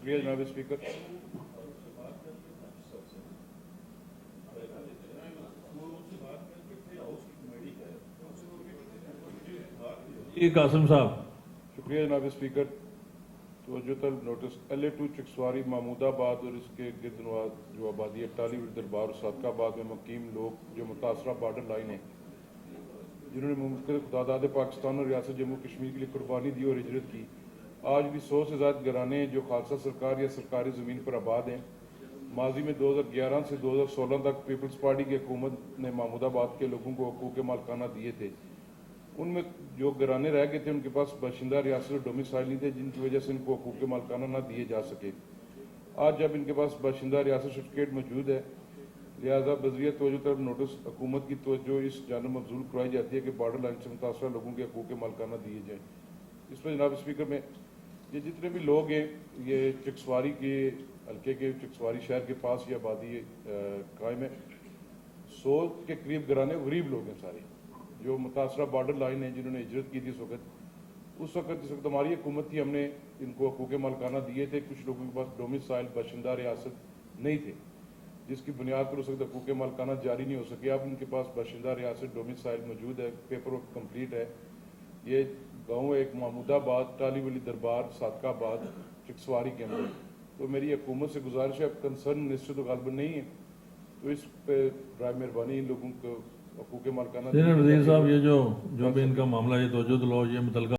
शुक्रिया जनाब स्पीकर। कासिम साहब, शुक्रिया जनाब स्पीकर। तवज्जो तलब नोटिस LA2 चिक्सवारी महमूदाबाद और इसके गिरदनवाज जो आबादी है टालीवुड दरबार और सादकाबाद में मुकीम लोग जो मुतासरा बॉर्डर लाइन है, जिन्होंने मुमकिन तादाद पाकिस्तान और रियासत जम्मू कश्मीर के लिए कुर्बानी दी और हिजरत की, आज भी 100 से ज़्यादा घराने हैं जो खालसा सरकार या सरकारी ज़मीन पर आबाद हैं। माजी में 2011 से 2016 तक पीपल्स पार्टी की हुकूमत ने महमूदाबाद के लोगों को हकूक़ मालिकाना दिए थे। उनमें जो घराने रह गए थे उनके पास बाशिंदा रियासत और डोमिसाइल नहीं थे, जिनकी वजह से इनको हकूक़ मालिकाना न दिए जा सके। आज जब इनके पास बाशिंदा रियासत सर्टिफिकेट मौजूद है, लिहाजा बज़रिया तवज्जो तलब नोटिस हुकूमत की तवज्जो इस जानब मबज़ूल करवाई जाती है कि बॉर्डर लाइन से मुतासरा लोगों के हकूक़ मालिकाना दिए जाएँ। इस पर जनाब स्पीकर में ये जितने भी लोग हैं, ये चिक्सवारी के हल्के के चिक्सवारी शहर के पास ये आबादी कायम है। 100 के करीब घराने गरीब लोग हैं सारे, जो मुतासरा बॉर्डर लाइन है, जिन्होंने हिजरत की थी उस वक्त जिस वक्त हमारी हुकूमत थी, हमने इनको हकूक़ मालिकाना दिए थे। कुछ लोगों के पास डोमिसाइल बाशिंदा रियासत नहीं थे, जिसकी बुनियाद पर उस वक्त हकूक़ मालिकाना जारी नहीं हो सके। अब उनके पास बाशिंदा रियासत डोमिसाइल मौजूद है, पेपर वर्क कम्प्लीट है। ये गाँव एक महमूदाबाद, टालीवली दरबार, सादकाबाद, चिक्सवारी के अंदर। तो मेरी हुकूमत से गुजारिश है, कंसर्न मिनिस्टर तो गालबन नहीं है, तो इस पे बराए मेहरबानी इन लोगों को हकूक़ मालिकाना वज़ीर साहब, ये जो भी इनका मामला, ये तवज्जो दिलाओ, ये मुतल्लिका